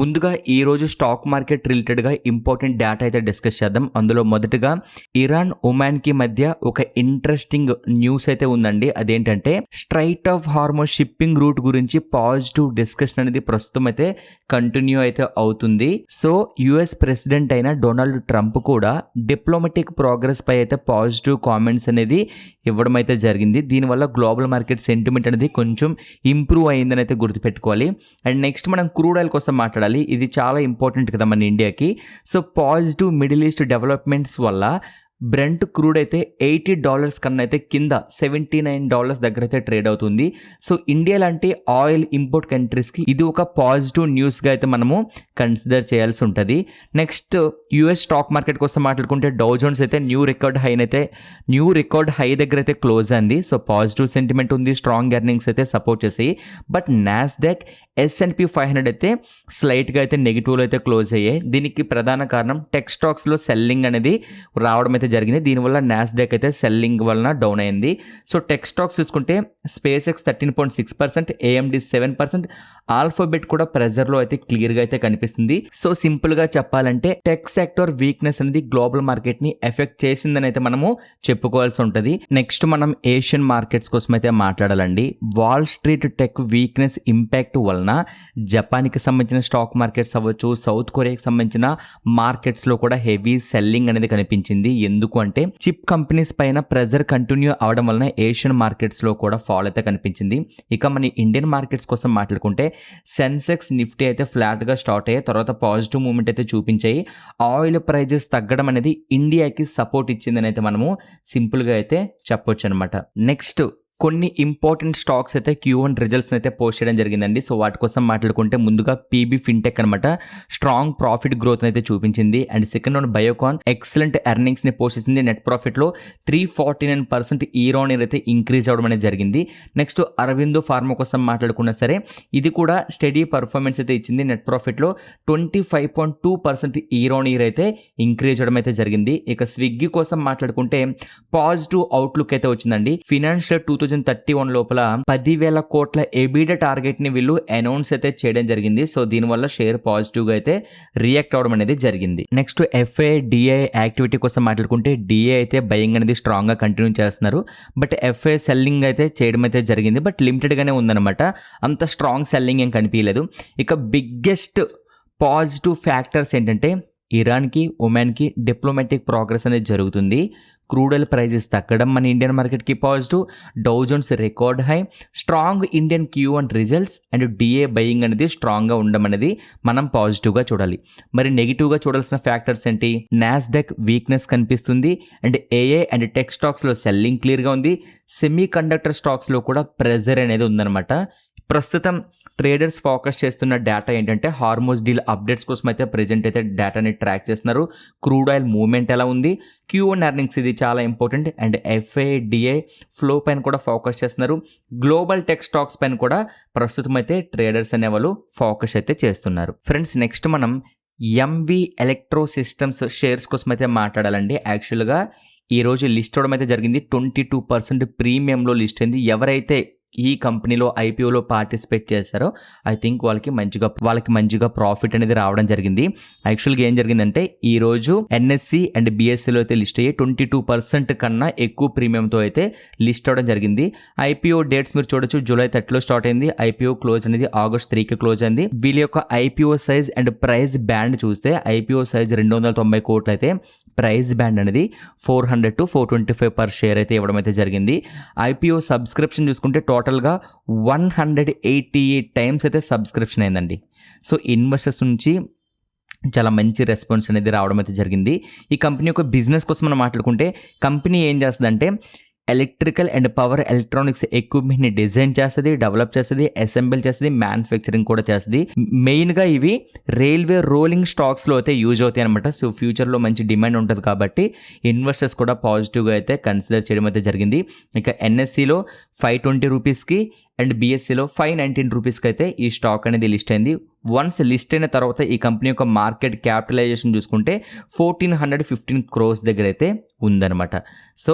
ముందుగా ఈ రోజు స్టాక్ మార్కెట్ రిలేటెడ్గా ఇంపార్టెంట్ డేటా అయితే డిస్కస్ చేద్దాం. అందులో మొదటగా ఇరాన్ ఒమాన్కి మధ్య ఒక ఇంట్రెస్టింగ్ న్యూస్ అయితే ఉందండి. అదేంటంటే Strait of Hormuz shipping route గురించి పాజిటివ్ డిస్కషన్ అనేది ప్రస్తుతం అయితే కంటిన్యూ అయితే అవుతుంది. సో యుఎస్ ప్రెసిడెంట్ అయిన డొనాల్డ్ ట్రంప్ కూడా డిప్లొమాటిక్ ప్రోగ్రెస్ పై అయితే పాజిటివ్ కామెంట్స్ అనేది ఇవ్వడం అయితే జరిగింది. దీనివల్ల గ్లోబల్ మార్కెట్ సెంటిమెంట్ అనేది కొంచెం ఇంప్రూవ్ అయిందని అయితే గుర్తుపెట్టుకోవాలి. అండ్ నెక్స్ట్ మనం క్రూడ్ ఆయిల్ కోసం మాట్లాడాలి. ఇది చాలా ఇంపార్టెంట్ కదా మన ఇండియాకి. So positive middle east developments వల్ల బ్రెంట్ క్రూడ్ అయితే $80 కన్నా అయితే కింద $79 దగ్గర అయితే ట్రేడ్ అవుతుంది. సో ఇండియా లాంటి ఆయిల్ ఇంపోర్ట్ కంట్రీస్కి ఇది ఒక పాజిటివ్ న్యూస్గా అయితే మనము కన్సిడర్ చేయాల్సి ఉంటుంది. నెక్స్ట్ యూఎస్ స్టాక్ మార్కెట్ కోసం మాట్లాడుకుంటే డౌ జోన్స్ అయితే న్యూ రికార్డ్ హై దగ్గర అయితే క్లోజ్ అయింది. సో పాజిటివ్ సెంటిమెంట్ ఉంది, స్ట్రాంగ్ ఎర్నింగ్స్ అయితే సపోర్ట్ చేసాయి. బట్ నాస్డాక్ S&P 500 అయితే స్లైట్గా అయితే నెగిటివ్లో అయితే క్లోజ్ అయ్యాయి. దీనికి ప్రధాన కారణం టెక్ స్టాక్స్లో సెల్లింగ్ అనేది రావడం అయితే జరిగింది. దీనివల్ల నాస్డాక్ అయితే సెల్లింగ్ వలన డౌన్ అయింది. సో టెక్ స్టాక్స్ చూసుకుంటే స్పేస్ ఎక్స్ 13.6%, AMD 7%, ఆల్ఫాబెట్ కూడా ప్రెజర్లో అయితే క్లియర్గా అయితే కనిపిస్తుంది. సో సింపుల్గా చెప్పాలంటే టెక్ సెక్టర్ వీక్నెస్ అనేది గ్లోబల్ మార్కెట్ని ఎఫెక్ట్ చేసిందని అయితే మనము చెప్పుకోవాల్సి ఉంటుంది. నెక్స్ట్ మనం ఏషియన్ మార్కెట్స్ కోసం అయితే మాట్లాడాలండి. Wall Street tech weakness impact వలన జపాన్కి సంబంధించిన స్టాక్ మార్కెట్స్ అవ్వచ్చు, సౌత్ కొరియాకి సంబంధించిన మార్కెట్స్లో కూడా హెవీ సెల్లింగ్ అనేది కనిపించింది. ఎందుకు అంటే చిప్ కంపెనీస్ పైన ప్రెజర్ కంటిన్యూ అవడం వలన ఏషియన్ మార్కెట్స్లో కూడా ఫాల్ అయితే కనిపించింది. ఇక మన ఇండియన్ మార్కెట్స్ కోసం మాట్లాడుకుంటే సెన్సెక్స్ నిఫ్టీ అయితే ఫ్లాట్గా స్టార్ట్ అయ్యాయి, తర్వాత పాజిటివ్ మూమెంట్ అయితే చూపించాయి. ఆయిల్ ప్రైజెస్ తగ్గడం అనేది ఇండియాకి సపోర్ట్ ఇచ్చిందని అయితే మనము సింపుల్గా అయితే చెప్పొచ్చు అనమాట. నెక్స్ట్ కొన్ని ఇంపార్టెంట్ స్టాక్స్ అయితే Q1 రిజల్ట్స్ అయితే పోస్ట్ చేయడం జరిగిందండి. సో వాటి కోసం మాట్లాడుకుంటే ముందుగా PB ఫిన్టెక్ అనమాట స్ట్రాంగ్ ప్రాఫిట్ గ్రోత్ అయితే చూపించింది. And second one Biocon excellent earnings ని పోస్ట్ చేసింది. నెట్ ప్రాఫిట్ లో 349% ఇయర్ అయితే ఇంక్రీజ్ అవడం అనేది జరిగింది. నెక్స్ట్ అరవిందో ఫార్మా కోసం మాట్లాడుకున్నా సరే ఇది కూడా స్టడీ పర్ఫార్మెన్స్ అయితే ఇచ్చింది. నెట్ ప్రాఫిట్ లో 25.2% ఇయర్ అయితే ఇంక్రీజ్ అవడం అయితే జరిగింది. ఇక స్విగ్గీ కోసం మాట్లాడుకుంటే పాజిటివ్ అవుట్లుక్ అయితే వచ్చిందండి. ఫినాన్షియల్ 2031 లోపల 10,000 కోట్ల ఎబిడా టార్గెట్ ని వీళ్ళు అనౌన్స్ అయితే చేయడం జరిగింది. సో దీనివల్ల షేర్ పాజిటివ్ గా అయితే రియాక్ట్ అవడం అనేది జరిగింది. నెక్స్ట్ FA-DA యాక్టివిటీ కోసం మాట్లాడుకుంటే DA అయితే బయింగ్ అనేది స్ట్రాంగ్ గా కంటిన్యూ చేస్తున్నారు. బట్ FA సెల్లింగ్ అయితే చేయడం అయితే జరిగింది, బట్ లిమిటెడ్ గానే ఉందన్నమాట. అంత స్ట్రాంగ్ సెల్లింగ్ ఏం కనిపించలేదు. ఇక బిగ్గెస్ట్ పాజిటివ్ ఫ్యాక్టర్స్ ఏంటంటే ఇరాన్కి ఒమాన్కి డిప్లొమాటిక్ ప్రోగ్రెస్ అనేది జరుగుతుంది. క్రూడ్ ఆయిల్ ప్రైజెస్ తగ్గడం మన ఇండియన్ మార్కెట్కి positive, Dow Jones record high, strong Indian Q1 results and DA buying అనేది స్ట్రాంగ్గా ఉండడం అనేది మనం పాజిటివ్గా చూడాలి. మరి నెగిటివ్గా చూడాల్సిన ఫ్యాక్టర్స్ ఏంటి? నాస్డాక్ వీక్నెస్ కనిపిస్తుంది అండ్ AI అండ్ టెక్ స్టాక్స్లో సెల్లింగ్ క్లియర్గా ఉంది. సెమీ కండక్టర్ స్టాక్స్లో కూడా ప్రెజర్ అనేది ఉందన్నమాట. ప్రస్తుతం ట్రేడర్స్ ఫోకస్ చేస్తున్న డేటా ఏంటంటే హార్మోజ్ డీల్ అప్డేట్స్ కోసం అయితే ప్రెజెంట్ అయితే డేటాని ట్రాక్ చేస్తున్నారు. క్రూడ్ ఆయిల్ మూవ్మెంట్ ఎలా ఉంది, Q1 ఎర్నింగ్స్ ఇది చాలా ఇంపార్టెంట్. అండ్ FA-DA ఫ్లో పైన కూడా ఫోకస్ చేస్తున్నారు. గ్లోబల్ టెక్ స్టాక్స్ పైన కూడా ప్రస్తుతం అయితే ట్రేడర్స్ అనేవాళ్ళు ఫోకస్ అయితే చేస్తున్నారు. ఫ్రెండ్స్ నెక్స్ట్ మనం MV ఎలక్ట్రో సిస్టమ్స్ షేర్స్ కోసం అయితే మాట్లాడాలండి. యాక్చువల్గా ఈరోజు లిస్ట్ అవడం అయితే జరిగింది. 22% ప్రీమియంలో లిస్ట్ అయింది. ఎవరైతే ఈ కంపెనీలో IPOలో పార్టిసిపేట్ చేశారో ఐ థింక్ వాళ్ళకి మంచిగా ప్రాఫిట్ అనేది రావడం జరిగింది. యాక్చువల్గా ఏం జరిగిందంటే ఈరోజు NSE అండ్ BSEలో అయితే లిస్ట్ అయ్యి 22% కన్నా ఎక్కువ ప్రీమియంతో అయితే లిస్ట్ అవడం జరిగింది. IPO డేట్స్ మీరు చూడొచ్చు, జూలై 30లో స్టార్ట్ అయింది. IPO క్లోజ్ అనేది August 3కి క్లోజ్ అయింది. వీళ్ళ యొక్క IPO size and price band చూస్తే IPO సైజ్ 290 కోట్లు అయితే ప్రైస్ బ్యాండ్ అనేది 400 to 425 పర్ షేర్ అయితే ఇవ్వడం అయితే జరిగింది. IPO సబ్స్క్రిప్షన్ చూసుకుంటే టోటల్గా 188 టైమ్స్ అయితే సబ్స్క్రిప్షన్ అయిందండి. సో ఇన్వెస్టర్స్ నుంచి చాలా మంచి రెస్పాన్స్ అనేది రావడం అయితే జరిగింది. ఈ కంపెనీ యొక్క బిజినెస్ కోసం మనం మాట్లాడుకుంటే కంపెనీ ఏం చేస్తుందంటే ఎలక్ట్రికల్ అండ్ పవర్ ఎలక్ట్రానిక్స్ ఎక్విప్మెంట్ని డిజైన్ చేస్తుంది, డెవలప్ చేస్తుంది, అసెంబుల్ చేస్తుంది, మ్యానుఫ్యాక్చరింగ్ కూడా చేస్తుంది. మెయిన్గా ఇవి రైల్వే రోలింగ్ స్టాక్స్లో అయితే యూజ్ అవుతాయి అనమాట. సో ఫ్యూచర్లో మంచి డిమాండ్ ఉంటుంది కాబట్టి ఇన్వెస్టర్స్ కూడా పాజిటివ్గా అయితే కన్సిడర్ చేయడం అయితే జరిగింది. ఇక NSEలో 520 రూపీస్కి అండ్ బిఎస్సిలో 519 రూపీస్కి అయితే ఈ స్టాక్ అనేది లిస్ట్ అయింది. వన్స్ లిస్ట్ అయిన తర్వాత ఈ కంపెనీ యొక్క మార్కెట్ క్యాపిటలైజేషన్ చూసుకుంటే 1415 crores దగ్గర అయితే ఉందన్నమాట. సో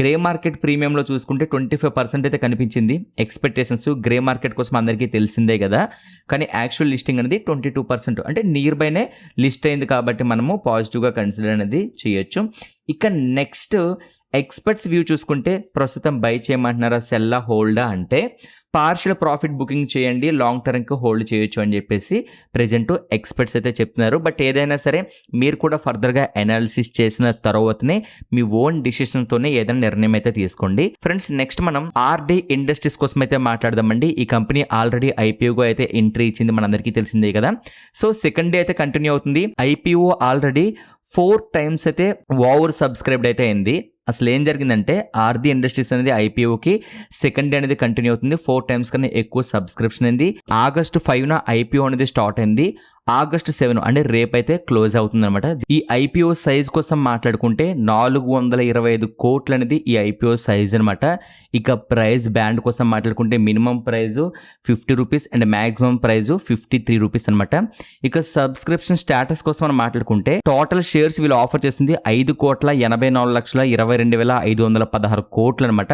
గ్రే మార్కెట్ ప్రీమియంలో చూసుకుంటే 25% అయితే కనిపించింది. ఎక్స్పెక్టేషన్స్ గ్రే మార్కెట్ కోసం అందరికీ తెలిసిందే కదా, కానీ యాక్చువల్ లిస్టింగ్ అనేది 22%, అంటే నియర్ బైనే లిస్ట్ అయింది కాబట్టి మనము పాజిటివ్గా కన్సిడర్ అనేది చేయొచ్చు. ఇక నెక్స్ట్ ఎక్స్పర్ట్స్ వ్యూ చూసుకుంటే ప్రస్తుతం బై చేయమంటున్నారా, సెల్లా, హోల్డా అంటే పార్షియల్ ప్రాఫిట్ బుకింగ్ చేయండి, లాంగ్ టర్మ్కి హోల్డ్ చేయొచ్చు అని చెప్పేసి ప్రెజెంట్ ఎక్స్పర్ట్స్ అయితే చెప్తున్నారు. బట్ ఏదైనా సరే మీరు కూడా ఫర్దర్గా అనాలిసిస్ చేసిన తర్వాతనే మీ ఓన్ డిసిషన్తోనే ఏదైనా నిర్ణయం అయితే తీసుకోండి. ఫ్రెండ్స్, నెక్స్ట్ మనం ఆర్డి ఇండస్ట్రీస్ కోసం అయితే మాట్లాడదామండి. ఈ కంపెనీ ఆల్రెడీ ఐపీఓగా అయితే ఎంట్రీ ఇచ్చింది, మనందరికీ తెలిసిందే కదా. సో సెకండ్ డే అయితే కంటిన్యూ అవుతుంది. ఐపీఓ ఆల్రెడీ 4 times అయితే ఓవర్ సబ్స్క్రైబ్డ్ అయితే అయింది. అసలు ఏం జరిగిందంటే ఆర్ది ఇండస్ట్రీస్ అనేది ఐపీఓకి సెకండ్ డే అనేది కంటిన్యూ అవుతుంది. 4 times కన్నా ఎక్కువ సబ్స్క్రిప్షన్ అయింది. August 5న ఐపీఓ అనేది స్టార్ట్ అయింది. August 7 అంటే రేపు అయితే క్లోజ్ అవుతుంది అనమాట. ఈ ఐపీఓ సైజ్ కోసం మాట్లాడుకుంటే 425 కోట్లు అనేది ఈ ఐపీఓ సైజ్ అనమాట. ఇక ప్రైస్ బ్యాండ్ కోసం మాట్లాడుకుంటే minimum price 50 rupees and maximum price 53 rupees అనమాట. ఇక సబ్స్క్రిప్షన్ స్టేటస్ కోసం మనం మాట్లాడుకుంటే టోటల్ షేర్స్ వీళ్ళు ఆఫర్ చేసింది 5,84,22,516 కోట్లు అనమాట.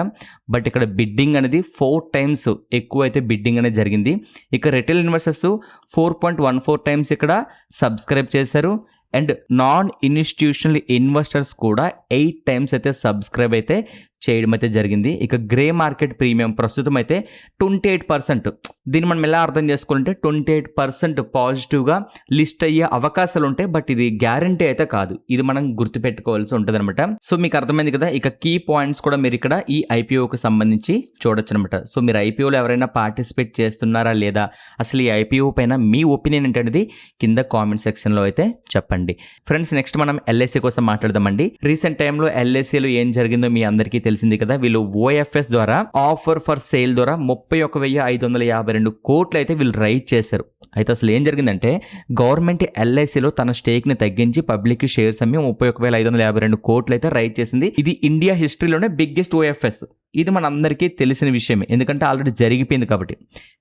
బట్ ఇక్కడ బిడ్డింగ్ అనేది 4 times ఎక్కువ అయితే బిడ్డింగ్ అనేది జరిగింది. ఇక రిటైల్ ఇన్వెస్టర్స్ 4.14 times ఇక్కడ సబ్స్క్రైబ్ చేశారు. అండ్ నాన్ ఇన్స్టిట్యూషనల్ ఇన్వెస్టర్స్ కూడా 8 times అయితే సబ్స్క్రైబ్ అయితే చేయడం అయితే జరిగింది. ఇక గ్రే మార్కెట్ ప్రీమియం ప్రస్తుతం అయితే 28%. దీన్ని మనం ఎలా అర్థం చేసుకోవాలంటే 28% పాజిటివ్గా లిస్ట్ అయ్యే అవకాశాలు ఉంటాయి. బట్ ఇది గ్యారంటీ అయితే కాదు, ఇది మనం గుర్తుపెట్టుకోవాల్సి ఉంటుంది అనమాట. సో మీకు అర్థమైంది కదా. ఇక కీ పాయింట్స్ కూడా మీరు ఇక్కడ ఈ ఐపీఓకి సంబంధించి చూడొచ్చు అనమాట. సో మీరు ఐపీఓలో ఎవరైనా పార్టిసిపేట్ చేస్తున్నారా లేదా, అసలు ఈ ఐపీఓ పైన మీ ఒపీనియన్ ఏంటనేది కింద కామెంట్ సెక్షన్లో అయితే చెప్పండి. ఫ్రెండ్స్, నెక్స్ట్ మనం ఎల్ఐసి కోసం మాట్లాడదామండి. రీసెంట్ టైంలో ఎల్ఐసిలో ఏం జరిగిందో మీ అందరికీ తెలిసింది కదా. వీళ్ళు ఓఎఫ్ఎస్ ద్వారా ఆఫర్ ఫర్ సేల్ ద్వారా 31,552 కోట్లు అయితే వీళ్ళు రైజ్ చేశారు. అయితే అసలు ఏం జరిగిందంటే గవర్నమెంట్ ఎల్ఐసిలో తన స్టేక్ని తగ్గించి పబ్లిక్ షేర్స్ అమ్మి 31,552 కోట్లు అయితే రైజ్ చేసింది. ఇది ఇండియా హిస్టరీలోనే బిగ్గెస్ట్ ఓఎఫ్ఎస్. ఇది మన అందరికీ తెలిసిన విషయమే, ఎందుకంటే ఆల్రెడీ జరిగిపోయింది కాబట్టి.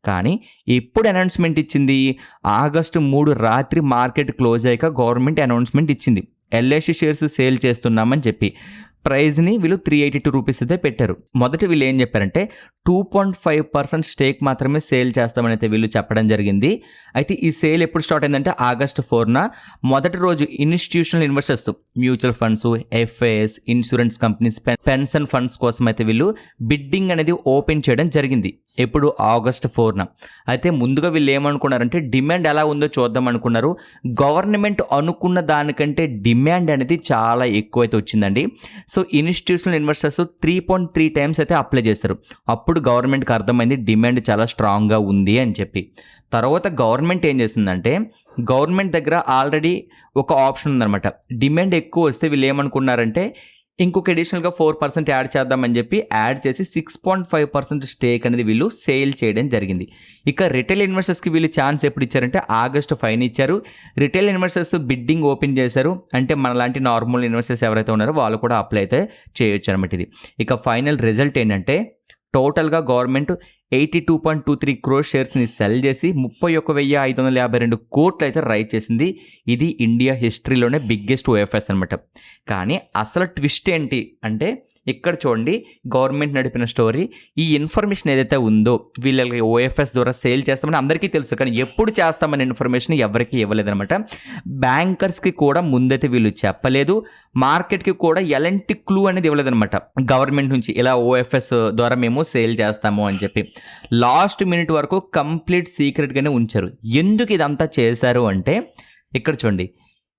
కానీ ఇప్పుడు అనౌన్స్మెంట్ ఇచ్చింది August 3 రాత్రి మార్కెట్ క్లోజ్ అయ్యాక గవర్నమెంట్ అనౌన్స్మెంట్ ఇచ్చింది ఎల్ఐసి షేర్స్ సేల్ చేస్తున్నామని చెప్పి. ప్రైజ్ని వీళ్ళు 382 రూపీస్ అయితే పెట్టారు. మొదట వీళ్ళు ఏం చెప్పారంటే 2.5% స్టేక్ మాత్రమే సేల్ చేస్తామని అయితే వీళ్ళు చెప్పడం జరిగింది. అయితే ఈ సేల్ ఎప్పుడు స్టార్ట్ అయిందంటే August 4న మొదటి రోజు institutional investors, mutual funds, FIs, insurance companies, pension funds కోసం అయితే వీళ్ళు బిడ్డింగ్ అనేది ఓపెన్ చేయడం జరిగింది. ఎప్పుడు August 4న. అయితే ముందుగా వీళ్ళు ఏమనుకున్నారంటే డిమాండ్ ఎలా ఉందో చూద్దాం అనుకున్నారు. గవర్నమెంట్ అనుకున్న దానికంటే డిమాండ్ అనేది చాలా ఎక్కువ అయితే వచ్చిందండి. సో ఇన్స్టిట్యూషనల్ ఇన్వెస్టర్స్ 3.3 times అయితే అప్లై చేశారు. అప్పుడు గవర్నమెంట్కి అర్థమైంది డిమాండ్ చాలా స్ట్రాంగ్గా ఉంది అని చెప్పి. తర్వాత గవర్నమెంట్ ఏం చేసిందంటే గవర్నమెంట్ దగ్గర ఆల్రెడీ ఒక ఆప్షన్ ఉందన్నమాట. డిమాండ్ ఎక్కువ వస్తే వీళ్ళు ఏమనుకున్నారంటే ఇంకొక అడిషనల్గా 4% యాడ్ చేద్దామని చెప్పి యాడ్ చేసి 6.5% స్టేక్ అనేది వీళ్ళు సేల్ చేయడం జరిగింది. ఇక రిటైల్ ఇన్వెస్టర్స్కి వీళ్ళు ఛాన్స్ ఎప్పుడు ఇచ్చారంటే August 5 ఇచ్చారు. రిటైల్ ఇన్వెస్టర్స్ బిడ్డింగ్ ఓపెన్ చేశారు. అంటే మనలాంటి నార్మల్ ఇన్వెస్టర్స్ ఎవరైతే ఉన్నారో వాళ్ళు కూడా అప్లై అయితే చేయొచ్చు అనమాట ఇది. ఇక ఫైనల్ రిజల్ట్ ఏంటంటే టోటల్గా గవర్నమెంట్ 82.23 crore షేర్స్ని సెల్ చేసి 31,552 కోట్లు అయితే రైజ్ చేసింది. ఇది ఇండియా హిస్టరీలోనే బిగ్గెస్ట్ ఓఎఫ్ఎస్ అనమాట. కానీ అసలు ట్విస్ట్ ఏంటి అంటే ఇక్కడ చూడండి, గవర్నమెంట్ నడిపిన స్టోరీ. ఈ ఇన్ఫర్మేషన్ ఏదైతే ఉందో వీళ్ళకి ఓఎఫ్ఎస్ ద్వారా సేల్ చేస్తామని అందరికీ తెలుసు, కానీ ఎప్పుడు చేస్తామనే ఇన్ఫర్మేషన్ ఎవరికి ఇవ్వలేదన్నమాట. బ్యాంకర్స్కి కూడా ముందైతే వీళ్ళు చెప్పలేదు, మార్కెట్కి కూడా ఎలాంటి క్లూ అనేది ఇవ్వలేదన్నమాట గవర్నమెంట్ నుంచి, ఇలా ఓఎఫ్ఎస్ ద్వారా మేము సేల్ చేస్తాము అని చెప్పి. లాస్ట్ మినిట్ వరకు కంప్లీట్ సీక్రెట్గానే ఉంచారు. ఎందుకు ఇదంతా చేశారు అంటే ఇక్కడ చూడండి,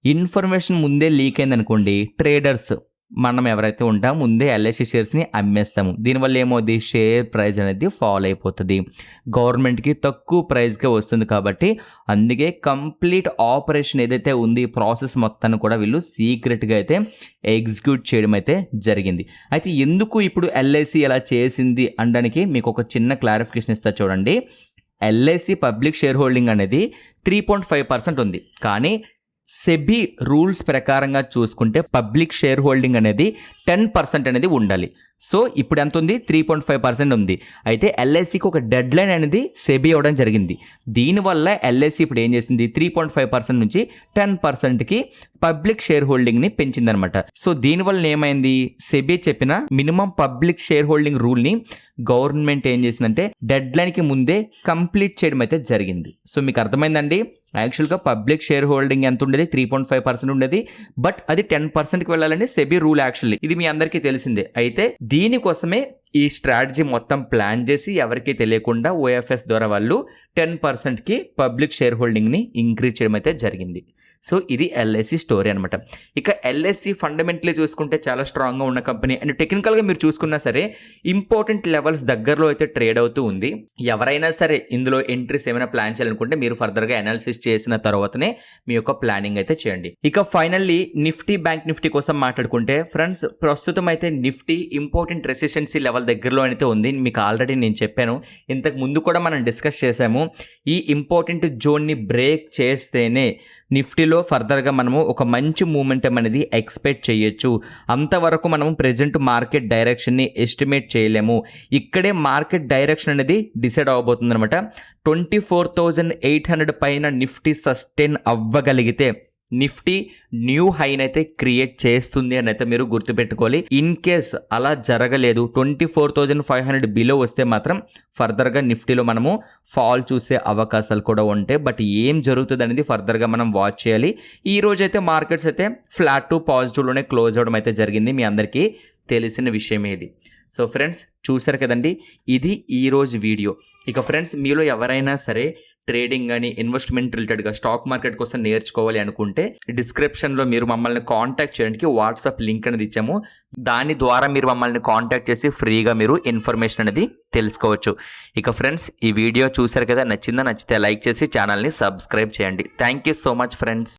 ఇన్ఫర్మేషన్ ముందే లీక్ అయింది అనుకోండి, ట్రేడర్స్ మనం ఎవరైతే ఉంటామో ముందే ఎల్ఐసి షేర్స్ని అమ్మేస్తాము. దీనివల్ల ఏమవుతుంది, షేర్ ప్రైస్ అనేది ఫాల్ అయిపోతుంది, గవర్నమెంట్కి తక్కువ ప్రైస్కే వస్తుంది. కాబట్టి అందుకే కంప్లీట్ ఆపరేషన్ ఏదైతే ఉంది ప్రాసెస్ మొత్తాన్ని కూడా వీళ్ళు సీక్రెట్గా అయితే ఎగ్జిక్యూట్ చేయడం అయితే జరిగింది. అయితే ఎందుకు ఇప్పుడు ఎల్ఐసి ఎలా చేసింది అనడానికి మీకు ఒక చిన్న క్లారిఫికేషన్ ఇస్తా చూడండి. ఎల్ఐసి పబ్లిక్ షేర్ హోల్డింగ్ అనేది 3.5% ఉంది, కానీ సెబీ రూల్స్ ప్రకారంగా చూసుకుంటే పబ్లిక్ షేర్ హోల్డింగ్ అనేది 10% అనేది ఉండాలి. సో ఇప్పుడు ఎంత ఉంది, 3.5% ఉంది. అయితే ఎల్ఐసికి ఒక డెడ్ లైన్ అనేది సెబీ ఇవ్వడం జరిగింది. దీనివల్ల ఎల్ఐసి ఇప్పుడు ఏం చేసింది, 3.5% నుంచి 10%కి పబ్లిక్ షేర్ హోల్డింగ్ని పెంచిందనమాట. సో దీనివల్ల ఏమైంది, సెబీ చెప్పిన మినిమం పబ్లిక్ షేర్ హోల్డింగ్ రూల్ని గవర్నమెంట్ ఏం చేసిందంటే డెడ్ లైన్కి ముందే కంప్లీట్ చేయడం అయితే జరిగింది. సో మీకు అర్థమైందండి, యాక్చువల్గా పబ్లిక్ షేర్ హోల్డింగ్ ఎంత ఉండేది, 3.5% ఉండేది. బట్ అది 10%కి వెళ్ళాలని సెబీ రూల్ యాక్చువల్లీ. ఇది మీ అందరికీ తెలిసిందే. అయితే దీనికోసమే ఈ స్ట్రాటజీ మొత్తం ప్లాన్ చేసి ఎవరికీ తెలియకుండా ఓఎఫ్ఎస్ ద్వారా వాళ్ళు 10%కి పబ్లిక్ షేర్ హోల్డింగ్ని ఇంక్రీజ్ చేయడం అయితే జరిగింది. సో ఇది ఎల్ఐసి స్టోరీ అనమాట. ఇక ఎల్ఐసి ఫండమెంటలీ చూసుకుంటే చాలా స్ట్రాంగ్గా ఉన్న కంపెనీ అండ్ టెక్నికల్గా మీరు చూసుకున్నా సరే ఇంపార్టెంట్ లెవెల్స్ దగ్గరలో అయితే ట్రేడ్ అవుతూ ఉంది. ఎవరైనా సరే ఇందులో ఎంట్రీస్ ఏమైనా ప్లాన్ చేయాలనుకుంటే మీరు ఫర్దర్గా అనాలిసిస్ చేసిన తర్వాతనే మీ యొక్క ప్లానింగ్ అయితే చేయండి. ఇక ఫైనల్లీ నిఫ్టీ, బ్యాంక్ నిఫ్టీ కోసం మాట్లాడుకుంటే ఫ్రెండ్స్, ప్రస్తుతం అయితే నిఫ్టీ ఇంపార్టెంట్ రెసిస్టెన్సీ లెవెల్ దగ్గరలో అయితే ఉంది. మీకు ఆల్రెడీ నేను చెప్పాను, ఇంతకు ముందు కూడా మనం డిస్కస్ చేసాము. ఈ ఇంపార్టెంట్ జోన్ని బ్రేక్ చేస్తేనే నిఫ్టీలో ఫర్దర్గా మనము ఒక మంచి మూమెంటం అనేది ఎక్స్పెక్ట్ చేయొచ్చు. అంతవరకు మనము ప్రెజెంట్ మార్కెట్ డైరెక్షన్ని ఎస్టిమేట్ చేయలేము. ఇక్కడే మార్కెట్ డైరెక్షన్ అనేది డిసైడ్ అవ్వబోతుంది అనమాట. 24,800 పైన నిఫ్టీ సస్టైన్ అవ్వగలిగితే నిఫ్టీ న్యూ హైన్ అయితే క్రియేట్ చేస్తుంది అని అయితే మీరు గుర్తుపెట్టుకోవాలి. ఇన్ కేస్ అలా జరగలేదు, 24,500 బిలో వస్తే మాత్రం ఫర్దర్గా నిఫ్టీలో మనము ఫాల్ చూసే అవకాశాలు కూడా ఉంటాయి. బట్ ఏం జరుగుతుంది అనేది ఫర్దర్గా మనం వాచ్ చేయాలి. ఈ రోజు అయితే మార్కెట్స్ అయితే ఫ్లాట్ టు పాజిటివ్లోనే క్లోజ్ అవ్వడం అయితే జరిగింది. మీ అందరికీ తెలిసిన విషయమే ఇది. సో ఫ్రెండ్స్, చూసారు కదండి, ఇది ఈరోజు వీడియో. ఇక ఫ్రెండ్స్, మీలో ఎవరైనా సరే ట్రేడింగ్ కానీ ఇన్వెస్ట్మెంట్ రిలేటెడ్గా స్టాక్ మార్కెట్ కోసం నేర్చుకోవాలి అనుకుంటే డిస్క్రిప్షన్లో మీరు మమ్మల్ని కాంటాక్ట్ చేయడానికి వాట్సాప్ లింక్ అనేది ఇచ్చాము. దాని ద్వారా మీరు మమ్మల్ని కాంటాక్ట్ చేసి ఫ్రీగా మీరు ఇన్ఫర్మేషన్ అనేది తెలుసుకోవచ్చు. ఇక ఫ్రెండ్స్, ఈ వీడియో చూసారు కదా, నచ్చితే లైక్ చేసి ఛానల్ని సబ్స్క్రైబ్ చేయండి. Thank you so much friends.